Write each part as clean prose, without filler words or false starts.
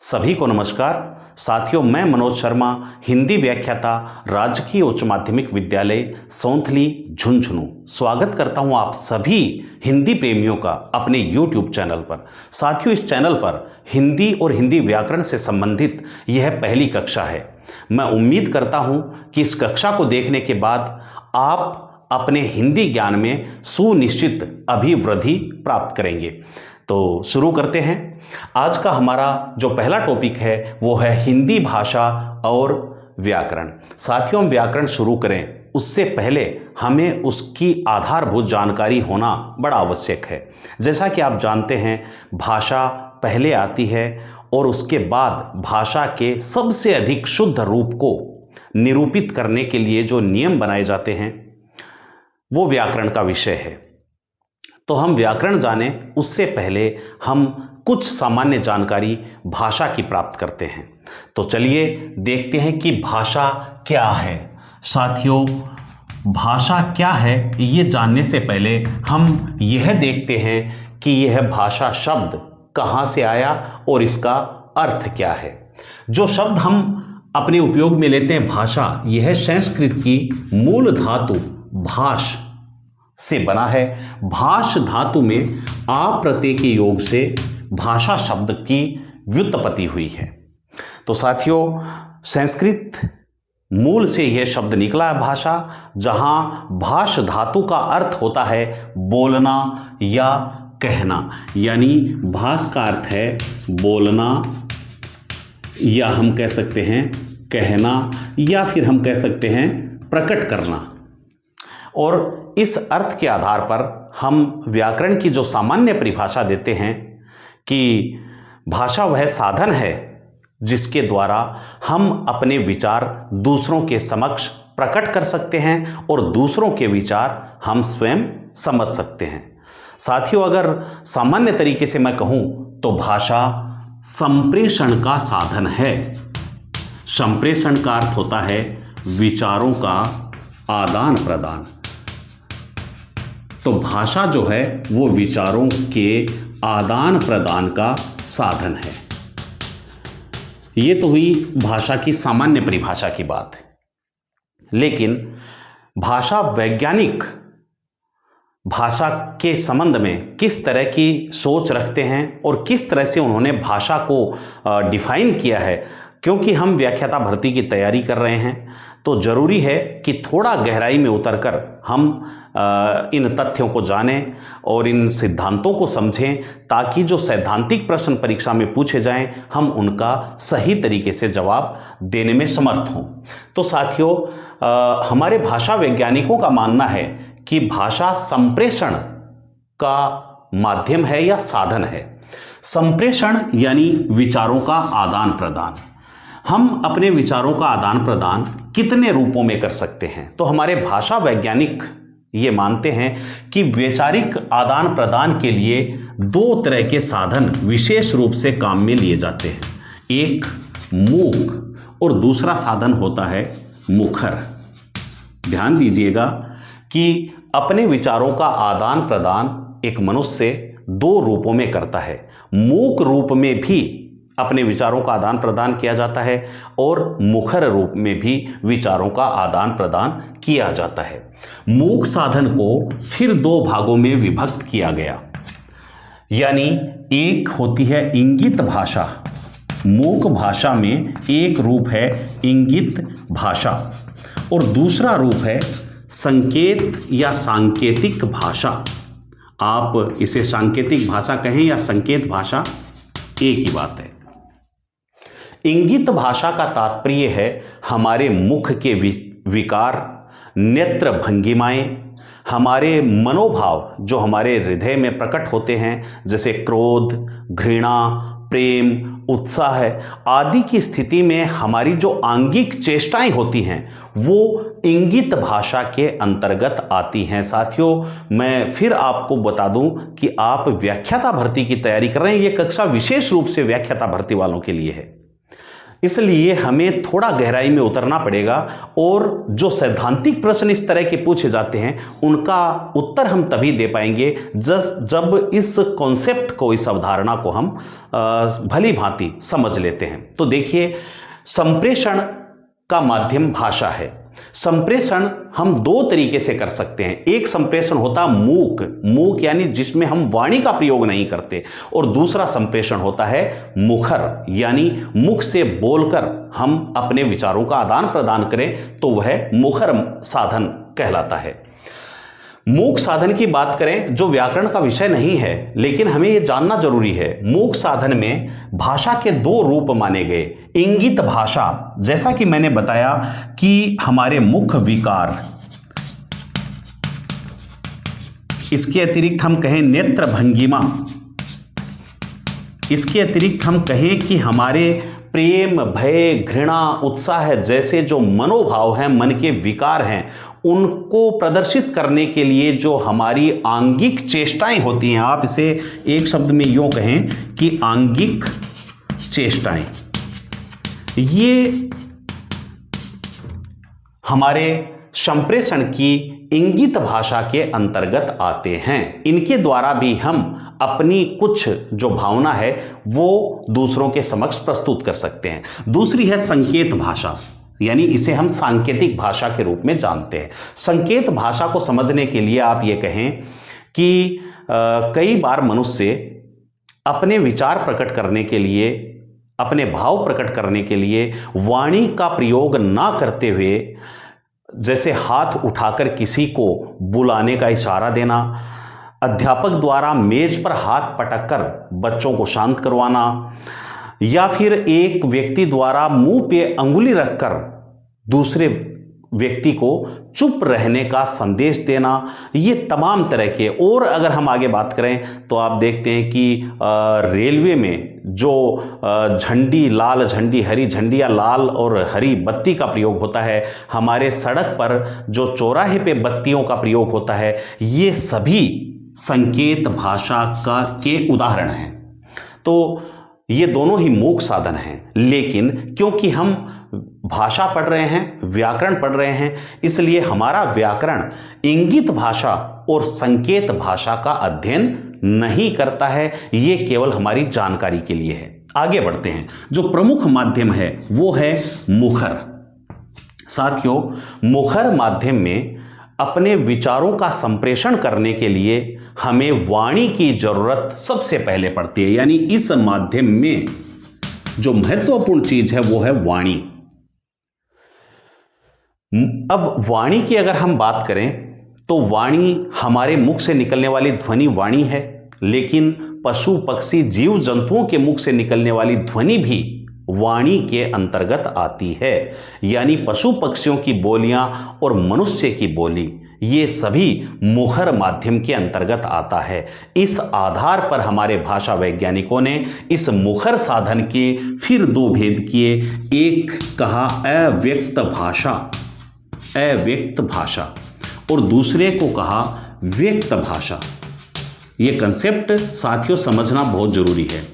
सभी को नमस्कार। साथियों, मैं मनोज शर्मा, हिंदी व्याख्याता, राजकीय उच्च माध्यमिक विद्यालय सौंथली, झुंझुनू, स्वागत करता हूं आप सभी हिंदी प्रेमियों का अपने YouTube चैनल पर। साथियों, इस चैनल पर हिंदी और हिंदी व्याकरण से संबंधित यह पहली कक्षा है। मैं उम्मीद करता हूं कि इस कक्षा को देखने के बाद आप अपने हिंदी ज्ञान में सुनिश्चित अभिवृद्धि प्राप्त करेंगे। तो शुरू करते हैं। आज का हमारा जो पहला टॉपिक है वो है हिंदी भाषा और व्याकरण। साथियों, हम व्याकरण शुरू करें उससे पहले हमें उसकी आधारभूत जानकारी होना बड़ा आवश्यक है। जैसा कि आप जानते हैं, भाषा पहले आती है और उसके बाद भाषा के सबसे अधिक शुद्ध रूप को निरूपित करने के लिए जो नियम बनाए जाते हैं वो व्याकरण का विषय है। तो हम व्याकरण जानें उससे पहले हम कुछ सामान्य जानकारी भाषा की प्राप्त करते हैं। तो चलिए देखते हैं कि भाषा क्या है। साथियों, भाषा क्या है ये जानने से पहले हम यह देखते हैं कि यह भाषा शब्द कहाँ से आया और इसका अर्थ क्या है। जो शब्द हम अपने उपयोग में लेते हैं भाषा, यह संस्कृत की मूल धातु भाष से बना है। भाष धातु में आ प्रत्यय के योग से भाषा शब्द की व्युत्पत्ति हुई है। तो साथियों, संस्कृत मूल से यह शब्द निकला है भाषा, जहां भाष धातु का अर्थ होता है बोलना या कहना। यानी भाष का अर्थ है बोलना, या हम कह सकते हैं कहना, या फिर हम कह सकते हैं प्रकट करना। और इस अर्थ के आधार पर हम व्याकरण की जो सामान्य परिभाषा देते हैं कि भाषा वह साधन है जिसके द्वारा हम अपने विचार दूसरों के समक्ष प्रकट कर सकते हैं और दूसरों के विचार हम स्वयं समझ सकते हैं। साथियों, अगर सामान्य तरीके से मैं कहूं तो भाषा संप्रेषण का साधन है। संप्रेषण का अर्थ होता है विचारों का आदान प्रदान। तो भाषा जो है वो विचारों के आदान प्रदान का साधन है। ये तो हुई भाषा की सामान्य परिभाषा की बात। लेकिन भाषा वैज्ञानिक भाषा के संबंध में किस तरह की सोच रखते हैं और किस तरह से उन्होंने भाषा को डिफाइन किया है, क्योंकि हम व्याख्याता भर्ती की तैयारी कर रहे हैं तो जरूरी है कि थोड़ा गहराई में उतरकर हम इन तथ्यों को जानें और इन सिद्धांतों को समझें, ताकि जो सैद्धांतिक प्रश्न परीक्षा में पूछे जाएं हम उनका सही तरीके से जवाब देने में समर्थ हों। तो साथियों, हमारे भाषा वैज्ञानिकों का मानना है कि भाषा संप्रेषण का माध्यम है या साधन है। संप्रेषण यानी विचारों का आदान प्रदान। हम अपने विचारों का आदान प्रदान कितने रूपों में कर सकते हैं? तो हमारे भाषा वैज्ञानिक ये मानते हैं कि वैचारिक आदान प्रदान के लिए दो तरह के साधन विशेष रूप से काम में लिए जाते हैं। एक मूक और दूसरा साधन होता है मुखर। ध्यान दीजिएगा कि अपने विचारों का आदान प्रदान एक मनुष्य दो रूपों में करता है। मूक रूप में भी अपने विचारों का आदान प्रदान किया जाता है और मुखर रूप में भी विचारों का आदान प्रदान किया जाता है। मूक साधन को फिर दो भागों में विभक्त किया गया। यानी एक होती है इंगित भाषा। मूक भाषा में एक रूप है इंगित भाषा और दूसरा रूप है संकेत या सांकेतिक भाषा। आप इसे सांकेतिक भाषा कहें या संकेत भाषा, एक ही बात है। इंगित भाषा का तात्पर्य है हमारे मुख के विकार, नेत्र भंगिमाएं, हमारे मनोभाव जो हमारे हृदय में प्रकट होते हैं, जैसे क्रोध, घृणा, प्रेम, उत्साह आदि की स्थिति में हमारी जो आंगिक चेष्टाएं होती हैं वो इंगित भाषा के अंतर्गत आती हैं। साथियों, मैं फिर आपको बता दूं कि आप व्याख्याता भर्ती की तैयारी कर रहे हैं। ये कक्षा विशेष रूप से व्याख्याता भर्ती वालों के लिए है। इसलिए हमें थोड़ा गहराई में उतरना पड़ेगा और जो सैद्धांतिक प्रश्न इस तरह के पूछे जाते हैं उनका उत्तर हम तभी दे पाएंगे जब इस कॉन्सेप्ट को, इस अवधारणा को हम भली भांति समझ लेते हैं। तो देखिए, संप्रेषण का माध्यम भाषा है। संप्रेषण हम दो तरीके से कर सकते हैं। एक संप्रेषण होता है मूक यानी जिसमें हम वाणी का प्रयोग नहीं करते, और दूसरा संप्रेषण होता है मुखर यानी मुख से बोलकर हम अपने विचारों का आदान प्रदान करें, तो वह मुखर साधन कहलाता है। मूक साधन की बात करें, जो व्याकरण का विषय नहीं है, लेकिन हमें यह जानना जरूरी है। मूक साधन में भाषा के दो रूप माने गए। इंगित भाषा, जैसा कि मैंने बताया कि हमारे मुख विकार, इसके अतिरिक्त हम कहें नेत्र भंगिमा, इसके अतिरिक्त हम कहें कि हमारे प्रेम, भय, घृणा, उत्साह जैसे जो मनोभाव हैं, मन के विकार हैं, उनको प्रदर्शित करने के लिए जो हमारी आंगिक चेष्टाएं होती हैं, आप इसे एक शब्द में यूं कहें कि आंगिक चेष्टाएं, ये हमारे संप्रेषण की इंगित भाषा के अंतर्गत आते हैं। इनके द्वारा भी हम अपनी कुछ जो भावना है वो दूसरों के समक्ष प्रस्तुत कर सकते हैं। दूसरी है संकेत भाषा, यानी इसे हम सांकेतिक भाषा के रूप में जानते हैं। संकेत भाषा को समझने के लिए आप ये कहें कि कई बार मनुष्य अपने विचार प्रकट करने के लिए, अपने भाव प्रकट करने के लिए वाणी का प्रयोग ना करते हुए, जैसे हाथ उठाकर किसी को बुलाने का इशारा देना, अध्यापक द्वारा मेज पर हाथ पटककर बच्चों को शांत करवाना, या फिर एक व्यक्ति द्वारा मुंह पे अंगुली रखकर दूसरे व्यक्ति को चुप रहने का संदेश देना, ये तमाम तरह के। और अगर हम आगे बात करें तो आप देखते हैं कि रेलवे में जो झंडी, लाल झंडी, हरी झंडी या लाल और हरी बत्ती का प्रयोग होता है, हमारे सड़क पर जो चौराहे पे बत्तियों का प्रयोग होता है, ये सभी संकेत भाषा के उदाहरण हैं। तो ये दोनों ही मूक साधन हैं, लेकिन क्योंकि हम भाषा पढ़ रहे हैं, व्याकरण पढ़ रहे हैं, इसलिए हमारा व्याकरण इंगित भाषा और संकेत भाषा का अध्ययन नहीं करता है। ये केवल हमारी जानकारी के लिए है। आगे बढ़ते हैं। जो प्रमुख माध्यम है वो है मुखर। साथियों, मुखर माध्यम में अपने विचारों का संप्रेषण करने के लिए हमें वाणी की जरूरत सबसे पहले पड़ती है। यानी इस माध्यम में जो महत्वपूर्ण चीज है वो है वाणी। अब वाणी की अगर हम बात करें तो वाणी हमारे मुख से निकलने वाली ध्वनि वाणी है, लेकिन पशु, पक्षी, जीव जंतुओं के मुख से निकलने वाली ध्वनि भी वाणी के अंतर्गत आती है। यानी पशु पक्षियों की बोलियां और मनुष्य की बोली, ये सभी मुखर माध्यम के अंतर्गत आता है। इस आधार पर हमारे भाषा वैज्ञानिकों ने इस मुखर साधन के फिर दो भेद किए। एक कहा अव्यक्त भाषा, अव्यक्त भाषा, और दूसरे को कहा व्यक्त भाषा। ये कंसेप्ट साथियों समझना बहुत जरूरी है।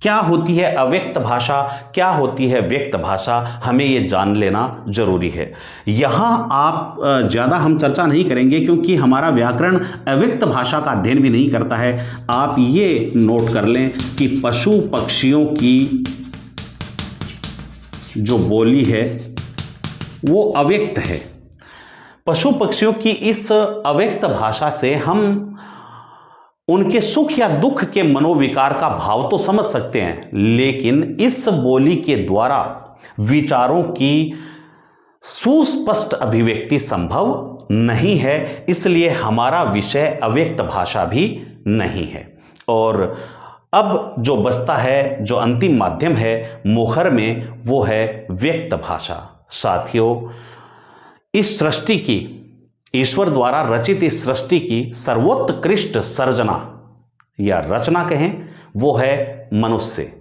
क्या होती है अव्यक्त भाषा, क्या होती है व्यक्त भाषा, हमें ये जान लेना जरूरी है। यहाँ आप ज़्यादा हम चर्चा नहीं करेंगे क्योंकि हमारा व्याकरण अव्यक्त भाषा का अध्ययन भी नहीं करता है। आप ये नोट कर लें कि पशु पक्षियों की जो बोली है वो अव्यक्त है। पशु पक्षियों की इस अव्यक्त भाषा से हम उनके सुख या दुख के मनोविकार का भाव तो समझ सकते हैं, लेकिन इस बोली के द्वारा विचारों की सुस्पष्ट अभिव्यक्ति संभव नहीं है। इसलिए हमारा विषय अव्यक्त भाषा भी नहीं है। और अब जो बचता है, जो अंतिम माध्यम है मुखर में, वो है व्यक्त भाषा। साथियों, इस सृष्टि की, ईश्वर द्वारा रचित इस सृष्टि की सर्वोत्कृष्ट सर्जना या रचना कहें, वो है मनुष्य।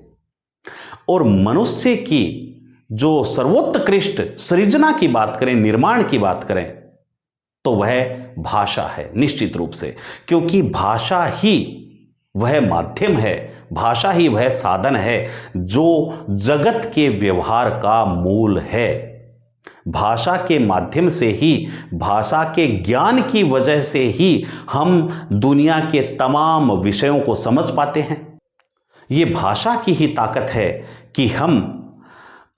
और मनुष्य की जो सर्वोत्कृष्ट सृजना की बात करें, निर्माण की बात करें, तो वह भाषा है निश्चित रूप से, क्योंकि भाषा ही वह माध्यम है भाषा ही वह साधन है जो जगत के व्यवहार का मूल है। भाषा के माध्यम से ही, भाषा के ज्ञान की वजह से ही हम दुनिया के तमाम विषयों को समझ पाते हैं। ये भाषा की ही ताकत है कि हम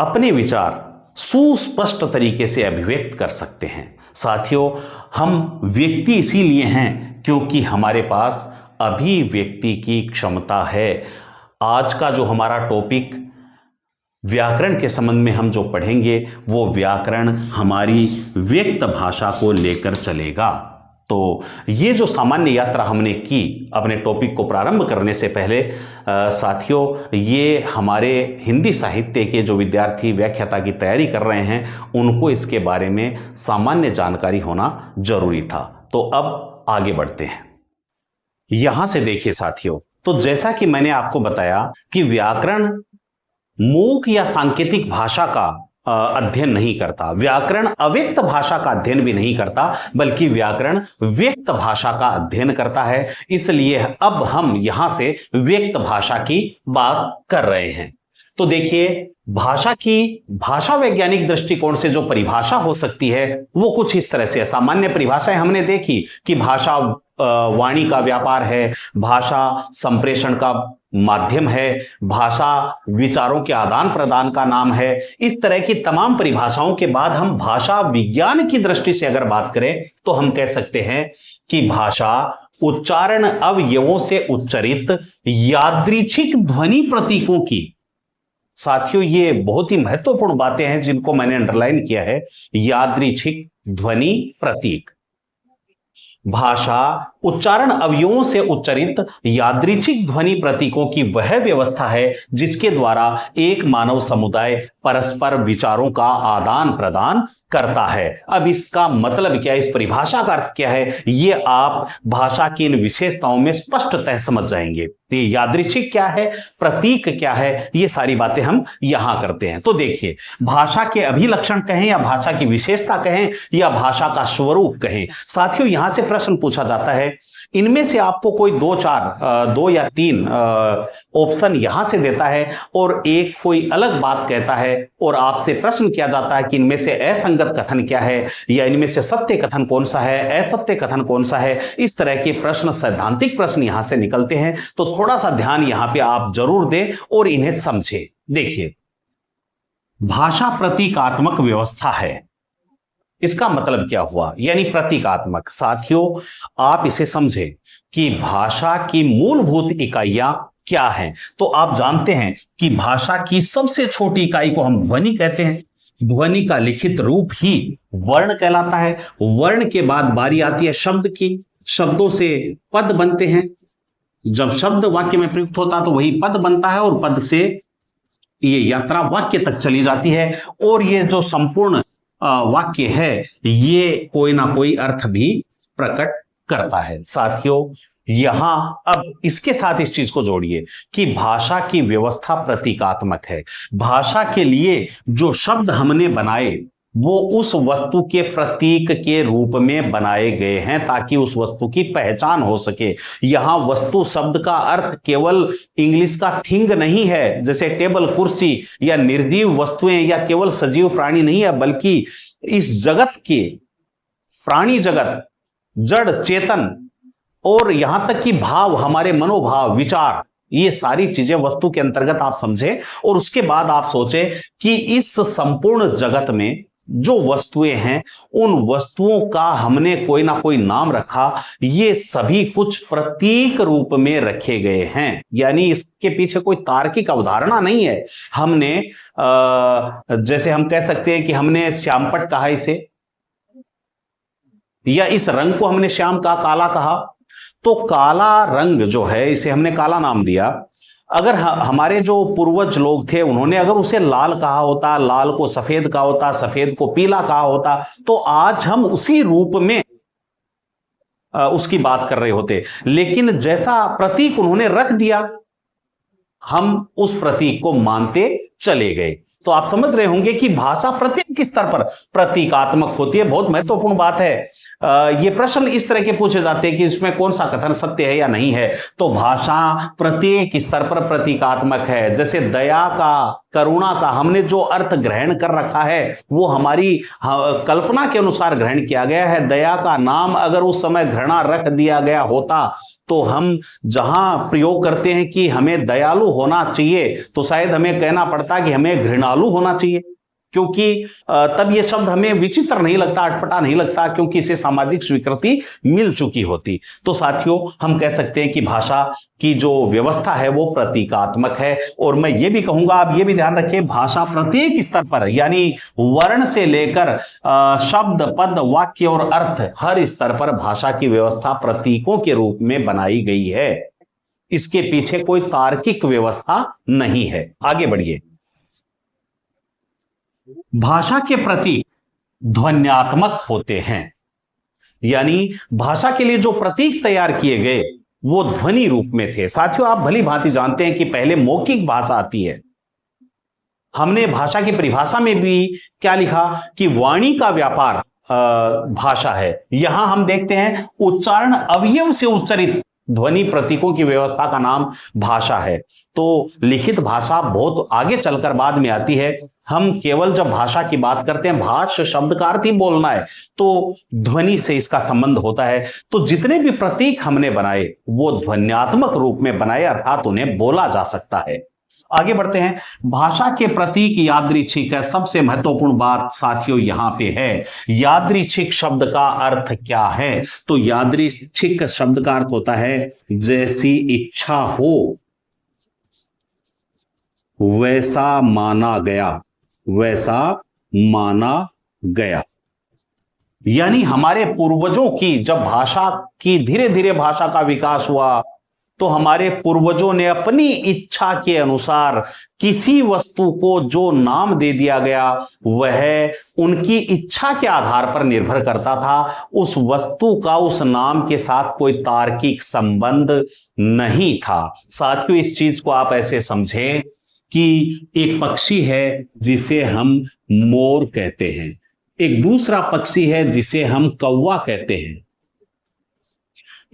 अपने विचार सुस्पष्ट तरीके से अभिव्यक्त कर सकते हैं। साथियों, हम व्यक्ति इसीलिए हैं क्योंकि हमारे पास अभिव्यक्ति की क्षमता है। आज का जो हमारा टॉपिक व्याकरण के संबंध में हम जो पढ़ेंगे वो व्याकरण हमारी व्यक्त भाषा को लेकर चलेगा। तो ये जो सामान्य यात्रा हमने की अपने टॉपिक को प्रारंभ करने से पहले साथियों, ये हमारे हिंदी साहित्य के जो विद्यार्थी व्याख्याता की तैयारी कर रहे हैं उनको इसके बारे में सामान्य जानकारी होना जरूरी था। तो अब आगे बढ़ते हैं। यहां से देखिए साथियों, तो जैसा कि मैंने आपको बताया कि व्याकरण मूक या सांकेतिक भाषा का अध्ययन नहीं करता, व्याकरण अव्यक्त भाषा का अध्ययन भी नहीं करता, बल्कि व्याकरण व्यक्त भाषा का अध्ययन करता है। इसलिए अब हम यहां से व्यक्त भाषा की बात कर रहे हैं। तो देखिए, भाषा की भाषा वैज्ञानिक दृष्टिकोण से जो परिभाषा हो सकती है वो कुछ इस तरह से है। सामान्य परिभाषाएं हमने देखी कि भाषा वाणी का व्यापार है, भाषा संप्रेषण का माध्यम है, भाषा विचारों के आदान प्रदान का नाम है। इस तरह की तमाम परिभाषाओं के बाद हम भाषा विज्ञान की दृष्टि से अगर बात करें तो हम कह सकते हैं कि भाषा उच्चारण अवयवों से उच्चरित यादृच्छिक ध्वनि प्रतीकों की, साथियों ये बहुत ही महत्वपूर्ण बातें हैं जिनको मैंने अंडरलाइन किया है, यादृच्छिक ध्वनि प्रतीक। भाषा उच्चारण अवयवों से उच्चरित यादृच्छिक ध्वनि प्रतीकों की वह व्यवस्था है जिसके द्वारा एक मानव समुदाय परस्पर विचारों का आदान प्रदान करता है। अब इसका मतलब क्या है, इस परिभाषा का अर्थ क्या है, ये आप भाषा की इन विशेषताओं में स्पष्टतः समझ जाएंगे। तो यादृच्छिक क्या है, प्रतीक क्या है, ये सारी बातें हम यहां करते हैं। तो देखिए, भाषा के अभिलक्षण कहें या भाषा की विशेषता कहें या भाषा का स्वरूप कहें, साथियों यहां से प्रश्न पूछा जाता है, इनमें से आपको कोई दो या तीन ऑप्शन यहां से देता है और एक कोई अलग बात कहता है और आपसे प्रश्न किया जाता है कि इनमें से असंगत कथन क्या है या इनमें से सत्य कथन कौन सा है, असत्य कथन कौन सा है। इस तरह के प्रश्न, सैद्धांतिक प्रश्न यहां से निकलते हैं। तो थोड़ा सा ध्यान यहां पे आप जरूर दें और इन्हें समझें। देखिए, भाषा प्रतीकात्मक व्यवस्था है, इसका मतलब क्या हुआ, यानी प्रतीकात्मक। साथियों आप इसे समझें कि भाषा की मूलभूत इकाइयां क्या हैं। तो आप जानते हैं कि भाषा की सबसे छोटी इकाई को हम ध्वनि कहते हैं। ध्वनि का लिखित रूप ही वर्ण कहलाता है। वर्ण के बाद बारी आती है शब्द की। शब्दों से पद बनते हैं। जब शब्द वाक्य में प्रयुक्त होता तो वही पद बनता है और पद से ये यात्रा वाक्य तक चली जाती है और ये जो संपूर्ण वाक्य है ये कोई ना कोई अर्थ भी प्रकट करता है। साथियों यहां अब इसके साथ इस चीज को जोड़िए कि भाषा की व्यवस्था प्रतीकात्मक है। भाषा के लिए जो शब्द हमने बनाए वो उस वस्तु के प्रतीक के रूप में बनाए गए हैं ताकि उस वस्तु की पहचान हो सके। यहां वस्तु शब्द का अर्थ केवल इंग्लिश का थिंग नहीं है, जैसे टेबल, कुर्सी या निर्जीव वस्तुएं या केवल सजीव प्राणी नहीं है, बल्कि इस जगत के प्राणी जगत, जड़, चेतन और यहां तक कि भाव, हमारे मनोभाव, विचार, ये सारी चीजें वस्तु के अंतर्गत आप समझें और उसके बाद आप सोचें कि इस संपूर्ण जगत में जो वस्तुएं हैं उन वस्तुओं का हमने कोई ना कोई नाम रखा। ये सभी कुछ प्रतीक रूप में रखे गए हैं, यानी इसके पीछे कोई तार्किक अवधारणा नहीं है। हमने जैसे हम कह सकते हैं कि हमने श्यामपट कहा इसे, या इस रंग को हमने श्याम कहा, काला कहा, तो काला रंग जो है इसे हमने काला नाम दिया। अगर हमारे जो पूर्वज लोग थे उन्होंने अगर उसे लाल कहा होता, लाल को सफेद कहा होता, सफेद को पीला कहा होता, तो आज हम उसी रूप में उसकी बात कर रहे होते। लेकिन जैसा प्रतीक उन्होंने रख दिया हम उस प्रतीक को मानते चले गए। तो आप समझ रहे होंगे कि भाषा प्रत्येक स्तर पर प्रतीकात्मक होती है। बहुत महत्वपूर्ण बात है। ये प्रश्न इस तरह के पूछे जाते हैं कि इसमें कौन सा कथन सत्य है या नहीं है, तो भाषा प्रत्येक स्तर पर प्रतीकात्मक है। जैसे दया का, करुणा का हमने जो अर्थ ग्रहण कर रखा है वो हमारी कल्पना के अनुसार ग्रहण किया गया है। दया का नाम अगर उस समय घृणा रख दिया गया होता तो हम जहां प्रयोग करते हैं कि हमें दयालु होना चाहिए, तो शायद हमें कहना पड़ता कि हमें घृणालु होना चाहिए, क्योंकि तब यह शब्द हमें विचित्र नहीं लगता, अटपटा नहीं लगता, क्योंकि इसे सामाजिक स्वीकृति मिल चुकी होती। तो साथियों, हम कह सकते हैं कि भाषा की जो व्यवस्था है वो प्रतीकात्मक है। और मैं ये भी कहूंगा, आप ये भी ध्यान रखें, भाषा प्रत्येक स्तर पर, यानी वर्ण से लेकर शब्द, पद, वाक्य और अर्थ, हर स्तर पर भाषा की व्यवस्था प्रतीकों के रूप में बनाई गई है। इसके पीछे कोई तार्किक व्यवस्था नहीं है। आगे बढ़िए। भाषा के प्रतीक ध्वन्यात्मक होते हैं, यानी भाषा के लिए जो प्रतीक तैयार किए गए वो ध्वनि रूप में थे। साथियों, आप भली भांति जानते हैं कि पहले मौखिक भाषा आती है। हमने भाषा की परिभाषा में भी क्या लिखा कि वाणी का व्यापार भाषा है। यहां हम देखते हैं उच्चारण अवयव से उच्चरित ध्वनि प्रतीकों की व्यवस्था का नाम भाषा है। तो लिखित भाषा बहुत आगे चलकर बाद में आती है। हम केवल जब भाषा की बात करते हैं, भाष्य शब्द का अर्थ ही बोलना है, तो ध्वनि से इसका संबंध होता है। तो जितने भी प्रतीक हमने बनाए वो ध्वन्यात्मक रूप में बनाए, अर्थात उन्हें बोला जा सकता है। आगे बढ़ते हैं। भाषा के प्रतीक यादृच्छिक है। सबसे महत्वपूर्ण बात साथियों यहां पे है, यादृच्छिक शब्द का अर्थ क्या है? तो यादृच्छिक शब्द का अर्थ होता है जैसी इच्छा हो वैसा माना गया, वैसा माना गया। यानी हमारे पूर्वजों की जब भाषा की धीरे धीरे भाषा का विकास हुआ तो हमारे पूर्वजों ने अपनी इच्छा के अनुसार किसी वस्तु को जो नाम दे दिया गया वह उनकी इच्छा के आधार पर निर्भर करता था। उस वस्तु का उस नाम के साथ कोई तार्किक संबंध नहीं था। साथियों, इस चीज को आप ऐसे समझें कि एक पक्षी है जिसे हम मोर कहते हैं, एक दूसरा पक्षी है जिसे हम कौवा कहते हैं,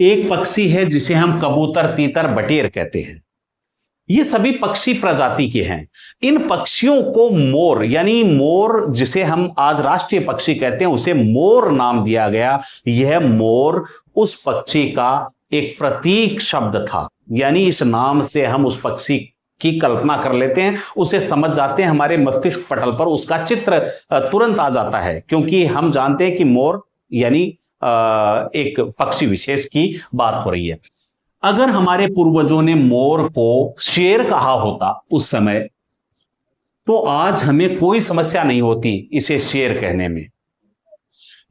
एक पक्षी है जिसे हम कबूतर, तीतर, बटेर कहते हैं। ये सभी पक्षी प्रजाति के हैं। इन पक्षियों को मोर, यानी मोर जिसे हम आज राष्ट्रीय पक्षी कहते हैं, उसे मोर नाम दिया गया। यह मोर उस पक्षी का एक प्रतीक शब्द था, यानी इस नाम से हम उस पक्षी की कल्पना कर लेते हैं, उसे समझ जाते हैं, हमारे मस्तिष्क पटल पर उसका चित्र तुरंत आ जाता है, क्योंकि हम जानते हैं कि मोर यानी एक पक्षी विशेष की बात हो रही है। अगर हमारे पूर्वजों ने मोर को शेर कहा होता उस समय, तो आज हमें कोई समस्या नहीं होती इसे शेर कहने में।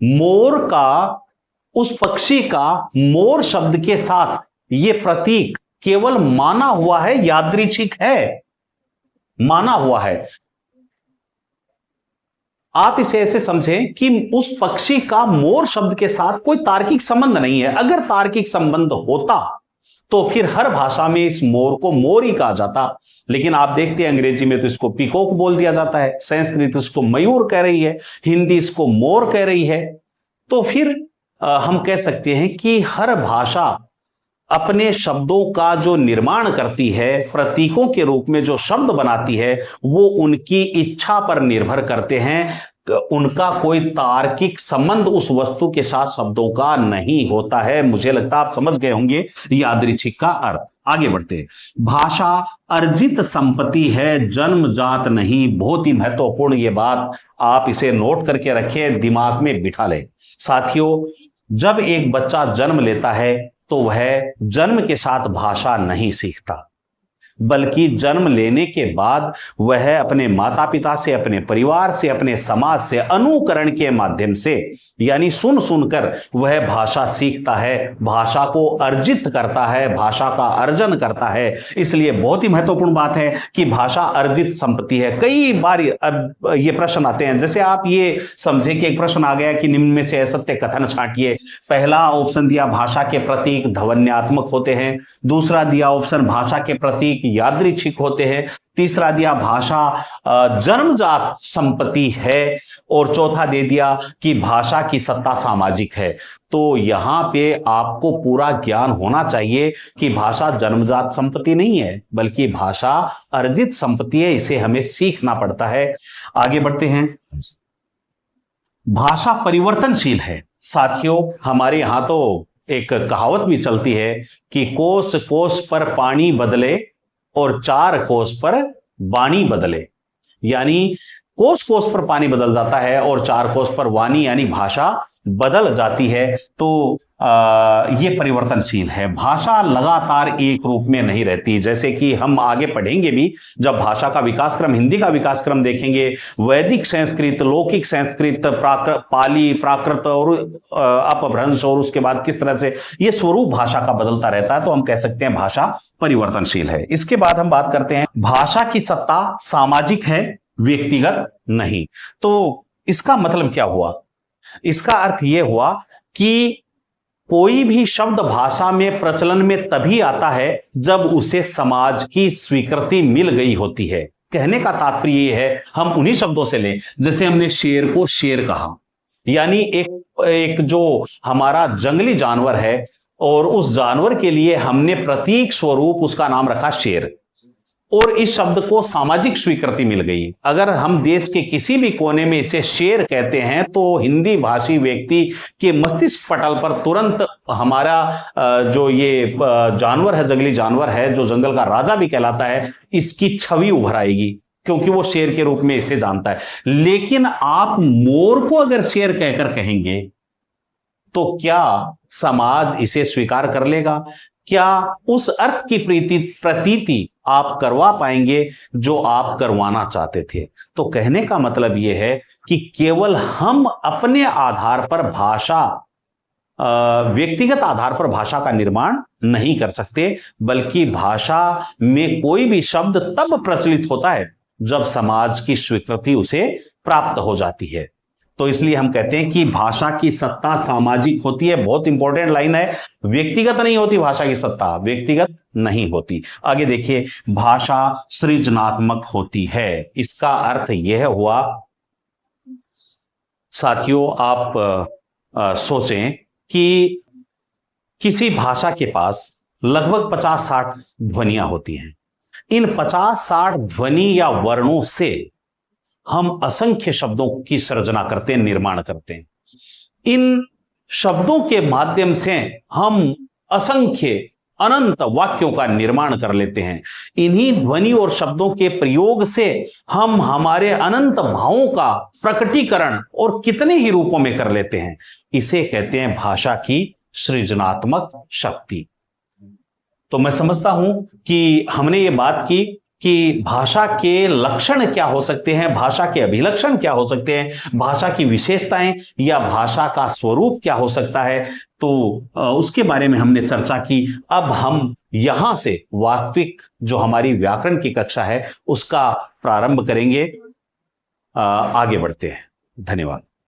मोर का, उस पक्षी का मोर शब्द के साथ यह प्रतीक केवल माना हुआ है, यादृच्छिक है, माना हुआ है। आप इसे ऐसे समझें कि उस पक्षी का मोर शब्द के साथ कोई तार्किक संबंध नहीं है। अगर तार्किक संबंध होता तो फिर हर भाषा में इस मोर को मोर ही कहा जाता। लेकिन आप देखते हैं अंग्रेजी में तो इसको पीकॉक बोल दिया जाता है, संस्कृत इसको मयूर कह रही है, हिंदी इसको मोर कह रही है। तो फिर हम कह सकते हैं कि हर भाषा अपने शब्दों का जो निर्माण करती है, प्रतीकों के रूप में जो शब्द बनाती है, वो उनकी इच्छा पर निर्भर करते हैं। उनका कोई तार्किक संबंध उस वस्तु के साथ शब्दों का नहीं होता है। मुझे लगता है आप समझ गए होंगे यादृच्छिक का अर्थ। आगे बढ़ते हैं। भाषा अर्जित संपत्ति है, जन्मजात नहीं। बहुत ही महत्वपूर्ण ये बात, आप इसे नोट करके रखें, दिमाग में बिठा लें। साथियों, जब एक बच्चा जन्म लेता है तो वह जन्म के साथ भाषा नहीं सीखता, बल्कि जन्म लेने के बाद वह अपने माता पिता से, अपने परिवार से, अपने समाज से अनुकरण के माध्यम से, यानी सुन सुनकर वह भाषा सीखता है, भाषा को अर्जित करता है, भाषा का अर्जन करता है। इसलिए बहुत ही महत्वपूर्ण बात है कि भाषा अर्जित संपत्ति है। कई बार अब ये प्रश्न आते हैं, जैसे आप ये समझे कि एक प्रश्न आ गया कि निम्न में से असत्य कथन छांटिए। पहला ऑप्शन दिया भाषा के प्रतीक ध्वन्यात्मक होते हैं, दूसरा दिया ऑप्शन भाषा के प्रतीक यादृच्छिक होते हैं, तीसरा दिया भाषा जन्मजात संपत्ति है, और चौथा दे दिया कि भाषा की सत्ता सामाजिक है। तो यहां पे आपको पूरा ज्ञान होना चाहिए कि भाषा जन्मजात संपत्ति नहीं है, बल्कि भाषा अर्जित संपत्ति है, इसे हमें सीखना पड़ता है। आगे बढ़ते हैं। भाषा परिवर्तनशील है। साथियों, हमारे यहां तो एक कहावत भी चलती है कि कोस कोस पर पानी बदले और 4 कोस पर वाणी बदले, यानी कोस कोस पर पानी बदल जाता है और 4 कोस पर वाणी यानी भाषा बदल जाती है। तो ये परिवर्तनशील है। भाषा लगातार एक रूप में नहीं रहती, जैसे कि हम आगे पढ़ेंगे भी, जब भाषा का विकास क्रम, हिंदी का विकास क्रम देखेंगे, वैदिक संस्कृत, लौकिक संस्कृत, पाली, प्राकृत और अपभ्रंश, और उसके बाद किस तरह से ये स्वरूप भाषा का बदलता रहता है, तो हम कह सकते हैं भाषा परिवर्तनशील है। इसके बाद हम बात करते हैं, भाषा की सत्ता सामाजिक है, व्यक्तिगत नहीं। तो इसका मतलब क्या हुआ? इसका अर्थ यह हुआ कि कोई भी शब्द भाषा में प्रचलन में तभी आता है जब उसे समाज की स्वीकृति मिल गई होती है। कहने का तात्पर्य यह है, हम उन्हीं शब्दों से लें, जैसे हमने शेर को शेर कहा, यानी एक जो हमारा जंगली जानवर है, और उस जानवर के लिए हमने प्रतीक स्वरूप उसका नाम रखा शेर, और इस शब्द को सामाजिक स्वीकृति मिल गई। अगर हम देश के किसी भी कोने में इसे शेर कहते हैं तो हिंदी भाषी व्यक्ति के मस्तिष्क पटल पर तुरंत हमारा जो ये जानवर है, जंगली जानवर है, जो जंगल का राजा भी कहलाता है, इसकी छवि उभर आएगी, क्योंकि वो शेर के रूप में इसे जानता है। लेकिन आप मोर को अगर शेर कहकर कहेंगे तो क्या समाज इसे स्वीकार कर लेगा? क्या उस अर्थ की प्रतीति आप करवा पाएंगे जो आप करवाना चाहते थे? तो कहने का मतलब यह है कि केवल हम अपने आधार पर भाषा, व्यक्तिगत आधार पर भाषा का निर्माण नहीं कर सकते, बल्कि भाषा में कोई भी शब्द तब प्रचलित होता है जब समाज की स्वीकृति उसे प्राप्त हो जाती है। तो इसलिए हम कहते हैं कि भाषा की सत्ता सामाजिक होती है। बहुत इंपॉर्टेंट लाइन है, व्यक्तिगत नहीं होती भाषा की सत्ता, व्यक्तिगत नहीं होती। आगे देखिए, भाषा सृजनात्मक होती है। इसका अर्थ यह हुआ, साथियों, आप सोचें कि किसी भाषा के पास लगभग 50-60 ध्वनियां होती हैं। इन 50-60 ध्वनि या वर्णों से हम असंख्य शब्दों की सृजना करते हैं, निर्माण करते हैं। इन शब्दों के माध्यम से हम असंख्य अनंत वाक्यों का निर्माण कर लेते हैं। इन्हीं ध्वनि और शब्दों के प्रयोग से हम हमारे अनंत भावों का प्रकटीकरण और कितने ही रूपों में कर लेते हैं। इसे कहते हैं भाषा की सृजनात्मक शक्ति। तो मैं समझता हूं कि हमने ये बात की कि भाषा के लक्षण क्या हो सकते हैं, भाषा के अभिलक्षण क्या हो सकते हैं, भाषा की विशेषताएं या भाषा का स्वरूप क्या हो सकता है, तो उसके बारे में हमने चर्चा की। अब हम यहां से वास्तविक जो हमारी व्याकरण की कक्षा है उसका प्रारंभ करेंगे। आगे बढ़ते हैं। धन्यवाद।